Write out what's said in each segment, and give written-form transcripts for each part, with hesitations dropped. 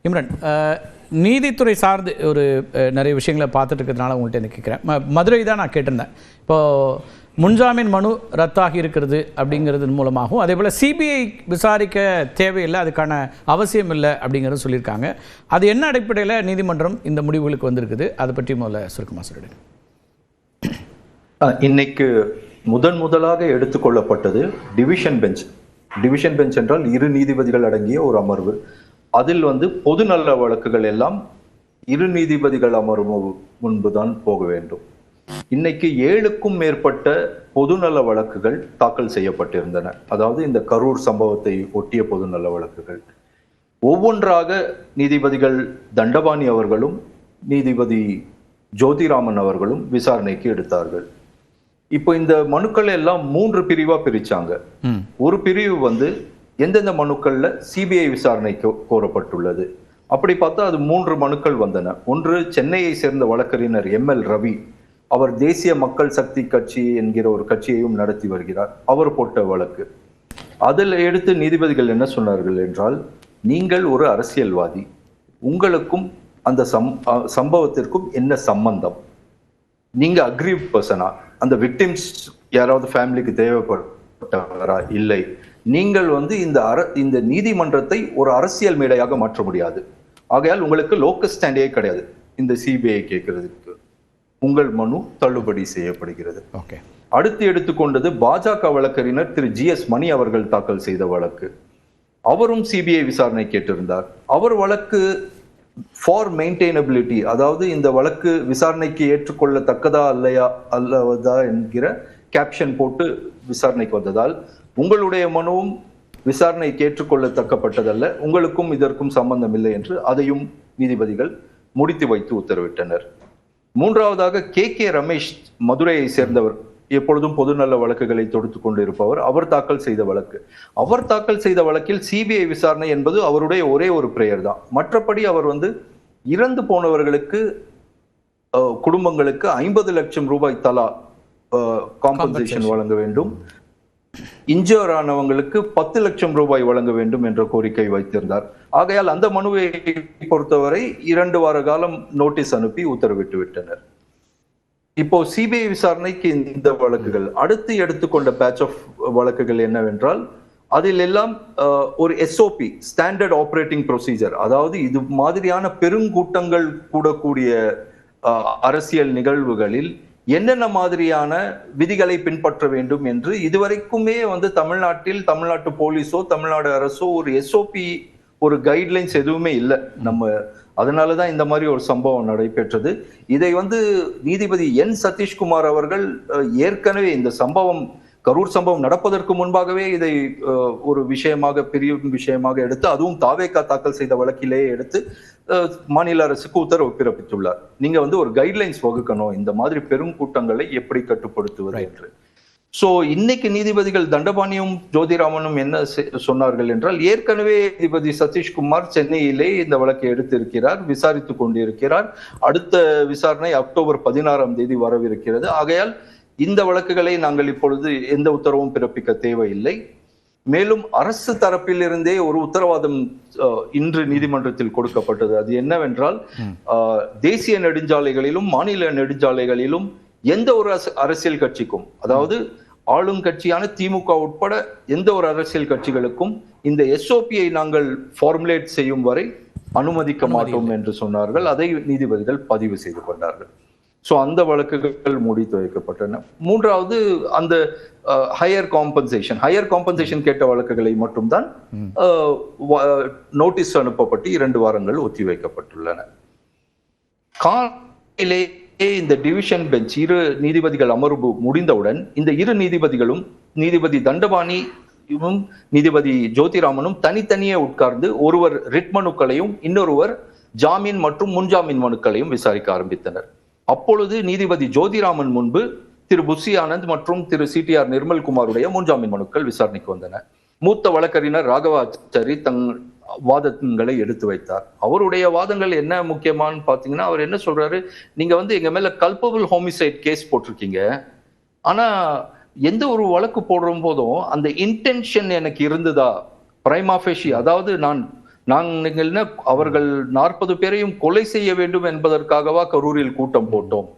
இம்ரான், நீதித்துறை சார்ந்து ஒரு நிறைய விஷயங்களை பார்த்துட்டு இருக்கிறதுனால உங்கள்கிட்ட என்ன கேட்குறேன். மதுரை தான் நான் கேட்டிருந்தேன். இப்போது முன்ஜாமீன் மனு ரத்தாகி இருக்கிறது அப்படிங்கிறது மூலமாகவும், அதே போல் சிபிஐ விசாரிக்க தேவையில்லை, அதுக்கான அவசியம் இல்லை அப்படிங்கிறது சொல்லியிருக்காங்க. அது என்ன அடிப்படையில் நீதிமன்றம் இந்த முடிவுகளுக்கு வந்திருக்குது, அதை பற்றி முதல்ல சுருக்கமாக சொல்லிடுங்க. இன்னைக்கு முதலாக எடுத்துக்கொள்ளப்பட்டது டிவிஷன் பெஞ்ச். டிவிஷன் பெஞ்ச் என்றால் 2 நீதிபதிகள் அடங்கிய ஒரு அமர்வு. அதில் பொது நல வழக்குகள் எல்லாம் 2 நீதிபதிகள் அமரும் முன்புதான் போக வேண்டும். இன்னைக்கு 7க்கும் மேற்பட்ட பொதுநல வழக்குகள் தாக்கல் செய்யப்பட்டிருந்தன. அதாவது இந்த கரூர் சம்பவத்தை ஒட்டிய பொதுநல வழக்குகள் ஒவ்வொன்றாக நீதிபதிகள் தண்டபாணி அவர்களும் நீதிபதி ஜோதிராமன் அவர்களும் விசாரணைக்கு எடுத்தார்கள். இப்போ இந்த மனுக்கள் எல்லாம் 3 பிரிவா பிரிச்சாங்க. ஒரு பிரிவு எந்தெந்த மனுக்கள்ல சிபிஐ விசாரணை கோரப்பட்டுள்ளது. அப்படி பார்த்தா அது 3 மனுக்கள் வந்தன. ஒன்று, சென்னையை சேர்ந்த வழக்கறிஞர் ML ரவி. அவர் தேசிய மக்கள் சக்தி கட்சி என்கிற ஒரு கட்சியையும் நடத்தி வருகிறார். அவர் போட்ட வழக்கு. அதில் எடுத்து நீதிபதிகள் என்ன சொன்னார்கள் என்றால், நீங்கள் ஒரு அரசியல்வாதி, உங்களுக்கும் அந்த சம்பவத்திற்கும் என்ன சம்பந்தம்? நீங்க அக்ரீவ் பர்சனா? அந்த விக்டிம்ஸ் யாராவது ஃபேமிலிக்கு தேவைப்பட்டவரா? இல்லை. நீங்கள் இந்த நீதிமன்றத்தை ஒரு அரசியல் மேடையாக மாற்ற முடியாது. ஆகையால் உங்களுக்கு லோக்கல் ஸ்டாண்டே கிடையாது. இந்த சிபிஐ கேட்கறதுக்கு உங்கள் மனு தள்ளுபடி செய்யப்படுகிறது. அடுத்து எடுத்துக்கொண்டது பாஜக வழக்கறிஞர் திரு GS மணி அவர்கள் தாக்கல் செய்த வழக்கு. அவரும் சிபிஐ விசாரணை கேட்டிருந்தார். அவர் வழக்கு ஃபார் மெயின்டெய்னபிலிட்டி, அதாவது இந்த வழக்கு விசாரணைக்கு ஏற்றுக்கொள்ளத்தக்கதா அல்லவதா என்கிற கேப்ஷன் போட்டு விசாரணைக்கு வந்ததால், உங்களுடைய மனுவும் விசாரணைக்கு ஏற்றுக்கொள்ளத்தக்கப்பட்டதல்ல, உங்களுக்கும் இதற்கும் சம்பந்தம் இல்லை என்று அதையும் நீதிபதிகள் முடித்து வைத்து உத்தரவிட்டனர். மூன்றாவதாக KK ரமேஷ், மதுரையை சேர்ந்தவர், எப்பொழுதும் பொதுநல வழக்குகளை தொடுத்து கொண்டு இருப்பவர். அவர் தாக்கல் செய்த வழக்கு. அவர் தாக்கல் செய்த வழக்கில் சிபிஐ விசாரணை என்பது அவருடைய ஒரே ஒரு பிரேயர் தான். மற்றபடி அவர் இறந்து போனவர்களுக்கு குடும்பங்களுக்கு 50 லட்சம் ரூபாய் தலா காம்பன்சேஷன் வழங்க வேண்டும், இன்ஜூர் ஆனவங்களுக்கு 10 லட்சம் ரூபாய் வழங்க வேண்டும் என்ற கோரிக்கை வைத்திருந்தார். ஆகையால் அந்த மனுவை பொறுத்தவரை 2 வார காலம் நோட்டீஸ் அனுப்பி உத்தரவிட்டு விட்டனர். இப்போ சிபிஐ விசாரணைக்கு இந்த வழக்குகள். அடுத்து எடுத்துக்கொண்ட பேட்ச் ஆஃப் வழக்குகள் என்னவென்றால், அதில் எல்லாம் ஒரு SOP, ஸ்டாண்டர்ட் ஆப்ரேட்டிங் ப்ரொசீஜர், அதாவது இது மாதிரியான பெருங்கூட்டங்கள் கூடக்கூடிய அரசியல் நிகழ்வுகளில் என்னென்ன மாதிரியான விதிகளை பின்பற்ற வேண்டும் என்று இதுவரைக்குமே தமிழ்நாட்டு போலீஸோ தமிழ்நாடு அரசோ ஒரு SOP, ஒரு கைட்லைன்ஸ் எதுவுமே இல்லை. அதனாலதான் இந்த மாதிரி ஒரு சம்பவம் நடைபெற்றது. இதை நீதிபதி N சதீஷ்குமார் அவர்கள் ஏற்கனவே இந்த கரூர் சம்பவம் நடப்பதற்கு முன்பாகவே இதை ஒரு பெரிய விஷயமாக எடுத்து, அதுவும் தாவேகா தாக்கல் செய்த வழக்கிலேயே எடுத்து மாநில அரசுக்கு உத்தரவு பிறப்பித்துள்ளார். நீங்க ஒரு கைட்லைன்ஸ் வகுக்கணும், இந்த மாதிரி பெரும் கூட்டங்களை எப்படி கட்டுப்படுத்துவது என்று. சோ இன்னைக்கு நீதிபதிகள் தண்டபாணியும் ஜோதிராமனும் என்ன சொன்னார்கள் என்றால், ஏற்கனவே நீதிபதி சதீஷ்குமார் சென்னையிலே இந்த வழக்கை எடுத்திருக்கிறார், விசாரித்துக் கொண்டிருக்கிறார். அடுத்த விசாரணை அக்டோபர் 16ஆம் தேதி வரவிருக்கிறது. ஆகையால் இந்த வழக்குகளை நாங்கள் இப்பொழுது எந்த உத்தரவும் பிறப்பிக்க தேவையில்லை. மேலும் அரசு தரப்பில் இருந்தே ஒரு உத்தரவாதம் இன்று நீதிமன்றத்தில் கொடுக்கப்பட்டது. அது என்னவென்றால், தேசிய நெடுஞ்சாலைகளிலும் மாநில நெடுஞ்சாலைகளிலும் எந்த ஒரு அரசியல் கட்சிக்கும், அதாவது ஆளுங்கட்சியான திமுக உட்பட எந்த ஒரு அரசியல் கட்சிகளுக்கும் இந்த SOPயை நாங்கள் ஃபார்முலேட் செய்யும் வரை அனுமதிக்க மாட்டோம் என்று சொன்னார்கள். அதை நீதிபதிகள் பதிவு செய்து கொண்டார்கள். சோ அந்த வழக்குகள் முடித்து வைக்கப்பட்டன. மூன்றாவது, அந்த ஹையர் காம்பன்சேஷன் கேட்ட வழக்குகளை மட்டும்தான் நோட்டீஸ் அனுப்பப்பட்டு 2 வாரங்கள் ஒத்தி வைக்கப்பட்டுள்ளன. காலையிலே இந்த டிவிஷன் பெஞ்ச் 2 நீதிபதிகள் அமர்வு முடிந்தவுடன் இந்த 2 நீதிபதிகளும், நீதிபதி தண்டபாணியும் நீதிபதி ஜோதிராமனும் தனித்தனியே உட்கார்ந்து ஒருவர் ரிட் மனுக்களையும் இன்னொருவர் ஜாமீன் மற்றும் முன்ஜாமீன் மனுக்களையும் விசாரிக்க ஆரம்பித்தனர். அப்பொழுது நீதிபதி ஜோதிராமன் முன்பு திரு புஷி ஆனந்த் மற்றும் திரு CTR நிர்மல்குமாருடைய முன்ஜாமீன் மனுக்கள் விசாரணைக்கு வந்தன. மூத்த வழக்கறிஞர் ராகவாச்சாரி வாதங்களை எடுத்து வைத்தார். அவருடைய வாதங்கள் என்ன முக்கியமானு பாத்தீங்கன்னா, அவர் என்ன சொல்றாரு, நீங்க எங்க மேல கல்பபிள் ஹோமிசைட் கேஸ் போட்டிருக்கீங்க, ஆனா எந்த ஒரு வழக்கு போடுற போதும் அந்த இன்டென்ஷன் எனக்கு இருந்ததா, பிரைமா ஃபேஷி, அதாவது நான் நீங்கள் என்ன அவர்கள் 40 பேரையும் கொலை செய்ய வேண்டும் என்பதற்காகவா கரூரில் கூட்டம் போட்டோம்?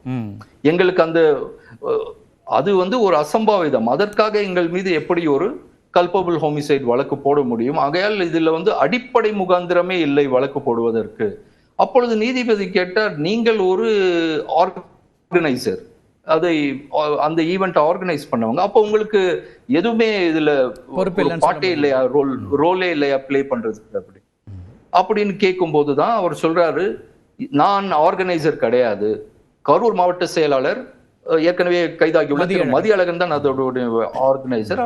எங்களுக்கு அந்த அது வந்து ஒரு அசம்பாவிதம். அதற்காக எங்கள் மீது எப்படி ஒரு கல்பபிள் ஹோமிசைட் வழக்கு போட முடியும்? ஆகையால் இதுல வந்து அடிப்படை முகாந்திரமே இல்லை வழக்கு போடுவதற்கு. அப்பொழுது நீதிபதி கேட்டார், நீங்கள் ஒரு ஆர்கனைசர், அதை அந்த ஈவெண்ட் ஆர்கனைஸ் பண்ணவங்க, அப்ப உங்களுக்கு எதுவுமே இதுல பாட்டே இல்லையா, ரோலே இல்லையா பிளே பண்றதுக்கு அப்படின்னு கேட்கும் போதுதான் அவர் சொல்றாரு, நான் ஆர்கனைசர் கிடையாது, கரூர் மாவட்ட செயலாளர் ஏற்கனவே கைதாகியுள்ள திரு மதியழகன் தான் அதோட ஆர்கனைசர்,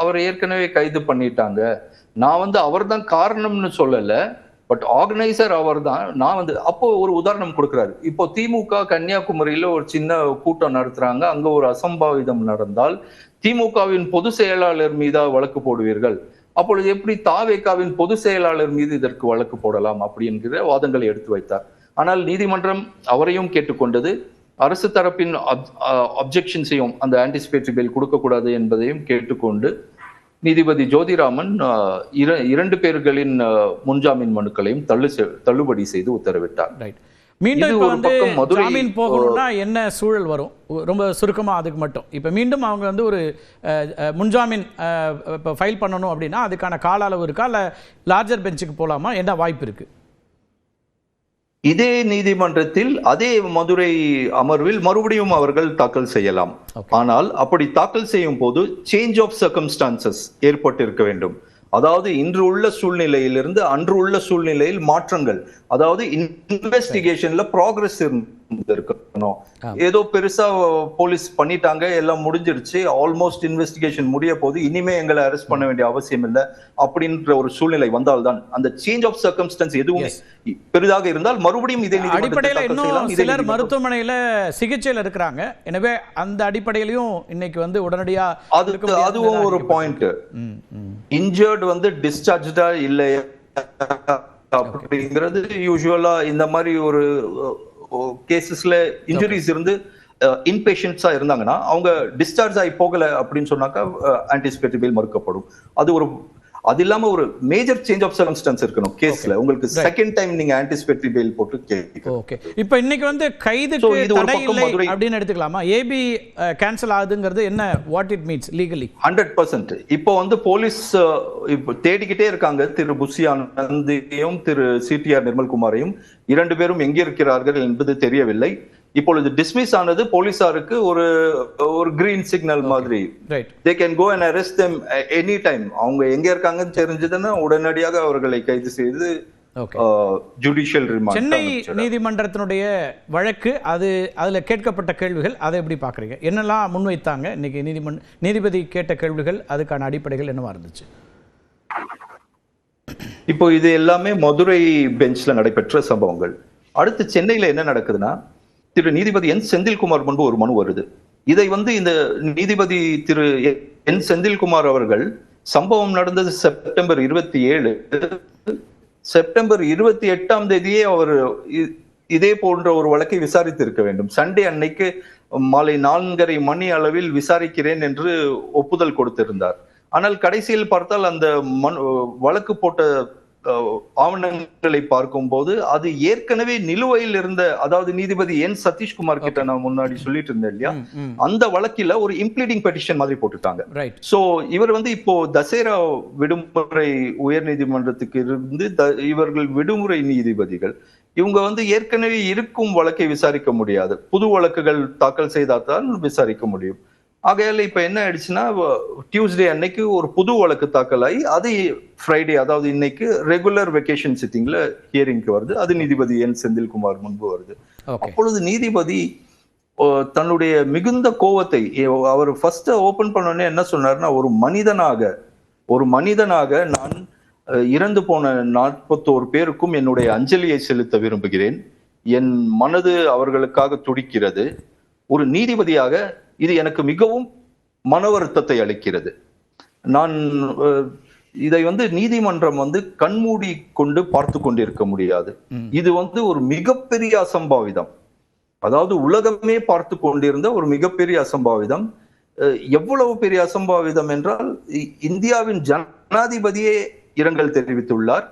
அவர் ஏற்கனவே கைது பண்ணிட்டாங்க, நான் வந்து அவர் தான் காரணம்னு சொல்லல, பட் ஆர்கனைசர் அவர் தான். நான் வந்து அப்போ ஒரு உதாரணம் கொடுக்கிறாரு. இப்போ திமுக கன்னியாகுமரியில ஒரு சின்ன கூட்டம் நடத்துறாங்க, அங்க ஒரு அசம்பாவிதம் நடந்தால் திமுகவின் பொதுச் செயலாளர் மீதா வழக்கு போடுவீர்கள், அப்பொழுது எப்படி தாவேகாவின் பொதுச் செயலாளர் மீது இதற்கு வழக்கு போடலாம் அப்படி என்கிற வாதங்களை எடுத்து வைத்தார். ஆனால் நீதிமன்றம் அவரையும் கேட்டுக்கொண்டது, அரசு தரப்பின் அப்ஜெக்ஷன்ஸையும் அந்த ஆன்டிசிபேட்டரி பெயில் கொடுக்கக்கூடாது என்பதையும் கேட்டுக்கொண்டு நீதிபதி ஜோதிராமன் 2 பேர்களின் முன்ஜாமீன் மனுக்களையும் தள்ளுபடி செய்து உத்தரவிட்டார். மீண்டும் இப்போ வந்து ஜாமீன் போகணும்னா என்ன சூழல் வரும்? ரொம்ப சுருக்கமாக அதுக்கு மட்டும், இப்போ மீண்டும் அவங்க வந்து ஒரு முன்ஜாமீன் இப்போ ஃபைல் பண்ணணும் அப்படின்னா அதுக்கான கால அளவு இருக்கா, இல்லை லார்ஜர் பெஞ்சுக்கு போகலாமா, என்ன வாய்ப்பு இருக்கு? இதே நீதிமன்றத்தில் அதே மதுரை அமர்வில் மறுபடியும் அவர்கள் தாக்கல் செய்யலாம். ஆனால் அப்படி தாக்கல் செய்யும் போது சேஞ்ச் ஆஃப் சர்க்கம்ஸ்டான்சஸ் ஏற்பட்டிருக்க வேண்டும். அதாவது இன்று உள்ள சூழ்நிலையிலிருந்து அன்று உள்ள சூழ்நிலையில் மாற்றங்கள், அதாவது இன்வெஸ்டிகேஷன்ல ப்ராக்ரஸ் இருக்கணும். ஏதோ பெருசா போலீஸ் பண்ணிட்டாங்க, எல்லாம் முடிஞ்சிருச்சு, ஆல்மோஸ்ட் இன்வெஸ்டிகேஷன் முடிய போது, இனிமே எங்களை அரெஸ்ட் பண்ண வேண்டிய அவசியம் இல்லை அப்படின்ற ஒரு சூழ்நிலை வந்தால்தான், அந்த சேஞ்ச் ஆஃப் சர்க்கம்ஸ்டன்ஸ் எதுவும் பெரிதாக இருந்தால் மறுபடியும் இதே அடிப்படையில் இன்னும் சிலர் மருத்துவமனையில சிகிச்சையில் இருக்கிறாங்க, எனவே அந்த அடிப்படையிலையும் இன்னைக்கு வந்து உடனடியா அதுவும் ஒரு பாயிண்ட். இன்ஜர்ட் வந்து டிஸ்சார்ஜா இல்லையா அப்படிங்கிறது யூசுவலா இந்த மாதிரி ஒரு கேசஸ்ல இன்ஜுரிஸ் இருந்து இன்பேஷன்ஸா இருந்தாங்கன்னா அவங்க டிஸ்சார்ஜ் ஆகி போகல அப்படின்னு சொன்னாக்கா ஆன்டிசிபேட்டரி பெயில் மறுக்கப்படும். அது இல்லாம ஒரு மேஜர் சேஞ்ச் ஆஃப் சர்க்கம்ஸ்டன்ஸ் இருக்கணும் கேஸ்ல, உங்களுக்கு செகண்ட் டைம் நீங்க ஆன்டிசிபேட்டரி பெயில் போட்டு கேட்கணும். ஓகே, இப்போ இன்னைக்கு வந்து கைதுக்கு தடை இல்லை அப்படின்னு எடுத்துக்கலாமா? ஏபி கேன்சல் ஆகுதுங்கிறது என்ன, வாட் இட் மீன்ஸ் லீகலி? 100%. இப்போ வந்து போலீஸ் இப்போ தேடிக்கிட்டே இருக்காங்க திரு புஷி ஆனந்தையும் திரு சிடிஆர் நிர்மல்குமாரையும். 2 பேரும் எங்கே இருக்கிறார்கள் என்பது தெரியவில்லை. இப்பொழுது டிஸ்மிஸ் ஆனது போலீசாருக்கு ஒரு கிரீன் சிக்னல் மாதிரி. they can go and arrest them any time. அவங்க எங்க இருக்காங்கன்னு தெரிஞ்சதுன்னா உடனடியாக அவர்களை கைது செய்து ஜுடிஷியல் ரிமாண்ட். சென்னை நீதிமன்றத்தினுடைய வழக்கு, அதுல கேட்கப்பட்ட கேள்விகள் அதை எப்படி பாக்குறீங்க? என்னெல்லாம் முன்வைத்தாங்க இன்னைக்கு நீதிபதி கேட்ட கேள்விகள், அதுக்கான அடிப்படைகள் என்னவா இருந்துச்சு? இப்போ இது எல்லாமே மதுரை பெஞ்ச்ல நடைபெற்ற சம்பவங்கள். அடுத்து சென்னையில என்ன நடக்குதுன்னா, திரு நீதிபதி என் செந்தில்குமார் முன்பு ஒரு மனு வருது. இதை வந்து இந்த நீதிபதி திரு என் செந்தில்குமார் அவர்கள், சம்பவம் நடந்தது செப்டம்பர் 27, செப்டம்பர் 28ஆம் தேதியே அவர் இதே போன்ற ஒரு வழக்கை விசாரித்து இருக்க வேண்டும். சண்டே அன்னைக்கு மாலை 4:30 மணி அளவில் விசாரிக்கிறேன் என்று ஒப்புதல் கொடுத்திருந்தார். ஆனால் கடைசியில் பார்த்தால் அந்த வழக்கு போட்ட ஆவணங்களை பார்க்கும் போது அது ஏற்கனவே நிலுவையில் இருந்த, அதாவது நீதிபதி என் சதீஷ்குமார் கிட்ட நான் முன்னாடி சொல்லிட்டு இருந்தேன் இல்லையா, அந்த வழக்கில ஒரு இம்ப்ளீடிங் பெட்டிஷன் மாதிரி போட்டுட்டாங்க. சோ இவர் வந்து இப்போ தசேரா விடுமுறை உயர் நீதிமன்றத்துக்கு இருந்து இவர்கள் விடுமுறை நீதிபதிகள், இவங்க வந்து ஏற்கனவே இருக்கும் வழக்கை விசாரிக்க முடியாது, புது வழக்குகள் தாக்கல் செய்தால்தான் விசாரிக்க முடியும். ஆகையால இப்ப என்ன ஆயிடுச்சுன்னா, டியூஸ்டே அன்னைக்கு ஒரு புது வழக்கு தாக்கல் ஆகி அது ஃப்ரைடே, அதாவது இன்னைக்கு ரெகுலர் வெக்கேஷன் சிட்டிங்ல ஹியரிங்க்கு வருது. அது நீதிபதி என் செந்தில்குமார் முன்பு வருது. அப்பொழுது நீதிபதி தன்னுடைய மிகுந்த கோவத்தை அவர் ஃபர்ஸ்ட் ஓபன் பண்ணோடனே என்ன சொன்னார்னா, ஒரு மனிதனாக நான் இறந்து போன 41 பேருக்கும் என்னுடைய அஞ்சலியை செலுத்த விரும்புகிறேன். என் மனது அவர்களுக்காக துடிக்கிறது. ஒரு நீதிபதியாக இது எனக்கு மிகவும் மன வருத்தத்தை அளிக்கிறது. நான் இதை வந்து நீதிமன்றம் வந்து கண்மூடி கொண்டு பார்த்து கொண்டிருக்க முடியாது. இது வந்து ஒரு மிகப்பெரிய அசம்பாவிதம், அதாவது உலகமே பார்த்து கொண்டிருந்த ஒரு மிகப்பெரிய அசம்பாவிதம். எவ்வளவு பெரிய அசம்பாவிதம் என்றால், இந்தியாவின் ஜனாதிபதியே இரங்கல் தெரிவித்துள்ளார்.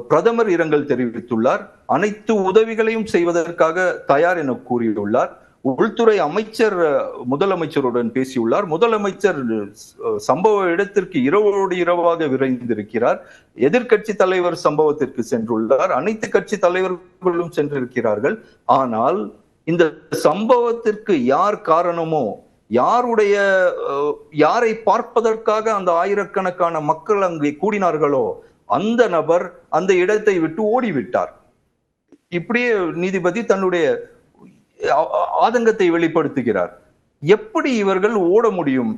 பிரதமர் இரங்கல் தெரிவித்துள்ளார். அனைத்து உதவிகளையும் செய்வதற்காக தயார் என கூறியுள்ளார். உள்துறை அமைச்சர் முதலமைச்சருடன் பேசியுள்ளார். முதலமைச்சர் சம்பவ இடத்திற்கு இரவோடு இரவாக விரைந்திருக்கிறார். எதிர்கட்சி தலைவர் சம்பவத்திற்கு சென்றுள்ளார். அனைத்து கட்சி தலைவர்களும் சென்றிருக்கிறார்கள். ஆனால் இந்த சம்பவத்திற்கு யார் காரணமோ, யாரை பார்ப்பதற்காக அந்த ஆயிரக்கணக்கான மக்கள் அங்கே கூடினார்களோ அந்த நபர் அந்த இடத்தை விட்டு ஓடிவிட்டார். இப்படியே நீதிபதி தன்னுடைய ஆதங்கத்தை வெளிப்படுத்துகிறார். எப்படி இவர்கள் ஓட முடியும்?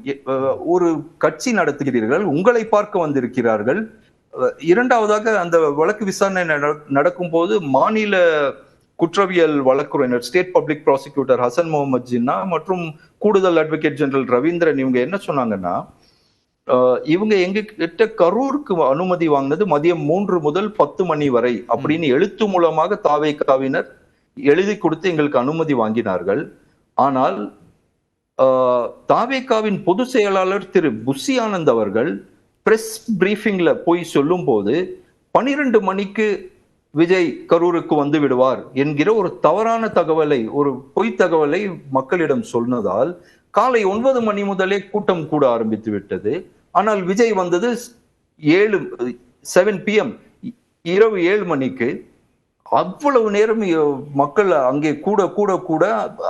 ஒரு கட்சி நடத்துகிறீர்கள், உங்களை பார்க்க வந்திருக்கிறார்கள். இரண்டாவதாக அந்த வழக்கு விசாரணை நடக்கும் போது மாநில குற்றவியல் வழக்குரைஞர் state public prosecutor Hasan Mohamed Jinnah மற்றும் கூடுதல் அட்வொகேட் ஜெனரல் ரவீந்திரன் இவங்க என்ன சொன்னாங்கன்னா, இவங்க எங்க கிட்ட கரூருக்கு அனுமதி வாங்கினது மதியம் 3 முதல் 10 மணி வரை அப்படின்னு எழுத்து மூலமாக தாவேகாவினர் எழுதி கொடுத்து எங்களுக்கு அனுமதி வாங்கினார்கள். ஆனால் தாவேகாவின் பொதுச் செயலாளர் திரு புஷி ஆனந்த் அவர்கள் பிரஸ் பிரீஃபிங்ல போய் சொல்லும் போது 12 மணிக்கு விஜய் கரூருக்கு வந்து விடுவார் என்கிற ஒரு தவறான தகவலை, ஒரு பொய் தகவலை மக்களிடம் சொன்னதால் காலை 9 மணி முதலே கூட்டம் கூட ஆரம்பித்து விட்டது. ஆனால் விஜய் வந்தது 7 PM இரவு 7 மணிக்கு. அவ்வளவு நேரம் மக்கள் அங்கே கூட கூட கூட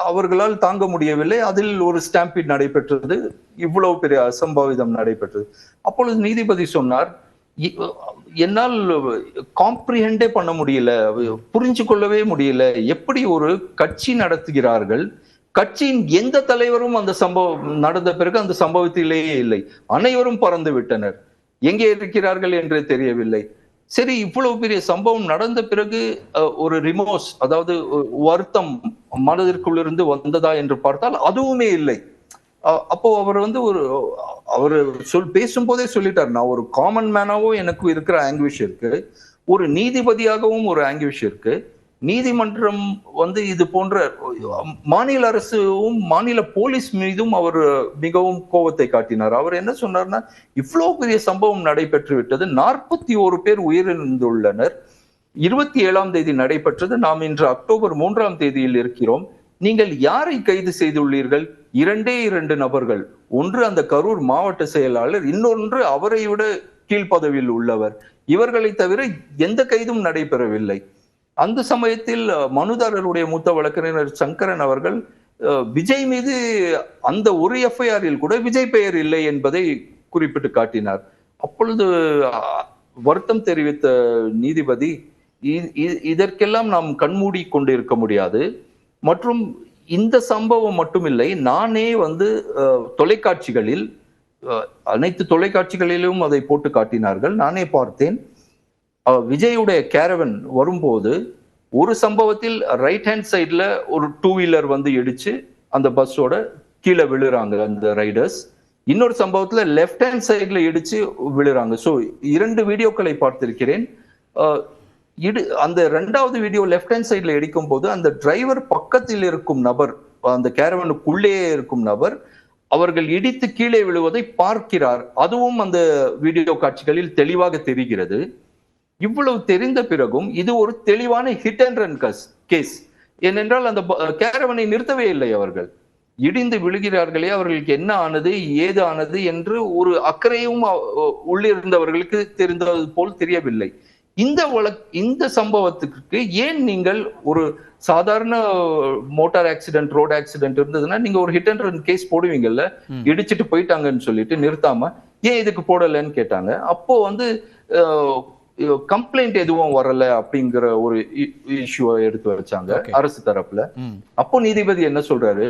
அவர்களால் தாங்க முடியவில்லை. அதில் ஒரு ஸ்டாம்பீட் நடைபெற்றது. இவ்வளவு பெரிய அசம்பாவிதம் நடைபெற்றது. அப்பொழுது நீதிபதி சொன்னார், என்னால் காம்ப்ரிஹெண்டே பண்ண முடியல, புரிஞ்சு கொள்ளவே முடியல. எப்படி ஒரு கட்சி நடத்துகிறார்கள், கட்சியின் எந்த தலைவரும் அந்த சம்பவம் நடந்த பிறகு அந்த சம்பவத்திலேயே இல்லை, அனைவரும் பறந்து விட்டனர், எங்கே இருக்கிறார்கள் என்று தெரியவில்லை. சரி, இவ்வளவு பெரிய சம்பவம் நடந்த பிறகு ஒரு ரிமோர்ஸ், அதாவது வருத்தம் மனதிற்குள்ளிருந்து வந்ததா என்று பார்த்தால் அதுவுமே இல்லை. அப்போ அவர் அவர் பேசும்போதே சொல்லிட்டார், நான் ஒரு காமன் மேனாவும் எனக்கு இருக்கிற ஆங்குவிஷ் இருக்கு, ஒரு நீதிபதியாகவும் ஒரு ஆங்குவிஷ் இருக்கு. நீதிமன்றம் இது போன்ற மாநில அரசும் மாநில போலீஸ் மீதும் அவர் மிகவும் கோபத்தை காட்டினார். அவர் என்ன சொன்னார்னா, இவ்வளவு பெரிய சம்பவம் நடைபெற்று விட்டது, 41 பேர் உயிரிழந்துள்ளனர், 27ஆம் தேதி நடைபெற்றது, நாம் இன்று அக்டோபர் 3ஆம் தேதியில் இருக்கிறோம், நீங்கள் யாரை கைது செய்துள்ளீர்கள்? 2 நபர்கள், ஒன்று அந்த கரூர் மாவட்ட செயலாளர், இன்னொன்று அவரை விட கீழ்பதவியில் உள்ளவர். இவர்களை தவிர எந்த கைதும் நடைபெறவில்லை. அந்த சமயத்தில் மனுதாரருடைய மூத்த வழக்கறிஞர் சங்கரன் அவர்கள் விஜய் மீது அந்த ஒரு எஃப்ஐஆரில் கூட விஜய் பெயர் இல்லை என்பதை குறிப்பிட்டு காட்டினார். அப்பொழுது வருத்தம் தெரிவித்த நீதிபதி, இதற்கெல்லாம் நாம் கண்மூடி கொண்டு இருக்க முடியாது, மற்றும் இந்த சம்பவம் மட்டுமில்லை, நானே தொலைக்காட்சிகளில், அனைத்து தொலைக்காட்சிகளிலும் அதை போட்டு காட்டினார்கள், நானே பார்த்தேன். விஜயுடைய கேரவன் வரும்போது ஒரு சம்பவத்தில் ரைட் ஹேண்ட் சைட்ல ஒரு 2 வீலர் இடிச்சு அந்த பஸ்ஸோட கீழே விழுறாங்க அந்த ரைடர்ஸ். இன்னொரு சம்பவத்துல லெஃப்ட் ஹேண்ட் சைட்ல இடிச்சு விழுறாங்க. சோ 2 வீடியோக்களை பார்த்திருக்கிறேன். அந்த 2வது வீடியோ லெஃப்ட் ஹேண்ட் சைட்ல இடிக்கும் போது அந்த டிரைவர் பக்கத்தில் இருக்கும் நபர், அந்த கேரவனுக்குள்ளே இருக்கும் நபர், அவர்கள் இடித்து கீழே விழுவதை பார்க்கிறார். அதுவும் அந்த வீடியோ காட்சிகளில் தெளிவாக தெரிகிறது. இவ்வளவு தெரிந்த பிறகும் இது ஒரு தெளிவான ஹிட் அண்ட் ரன் கேஸ். ஏனென்றால் அந்த கேரவனை நிறுத்தவே இல்லை. அவர்கள் இடிந்து விழுகிறார்களே, அவர்களுக்கு என்ன ஆனது ஏது ஆனது என்று ஒரு அக்கறையும் உள்ளிருந்தவர்களுக்கு தெரிந்தது போல் தெரியவில்லை. இந்த சம்பவத்துக்கு ஏன் நீங்கள் ஒரு சாதாரண மோட்டார் ஆக்சிடென்ட், ரோட் ஆக்சிடென்ட் இருந்ததுன்னா நீங்க ஒரு ஹிட் அண்ட் ரன் கேஸ் போடுவீங்கல்ல, இடிச்சிட்டு போயிட்டாங்கன்னு சொல்லிட்டு நிறுத்தாம ஏன் இதுக்கு போடலன்னு கேட்டாங்க. அப்போ கம்ப்ளைண்ட் எதுவும் வரல அப்படிங்கிற ஒரு இஷ்யூவை எடுத்து வச்சாங்க அரசு தரப்புல. அப்போ நீதிபதி என்ன சொல்றாரு,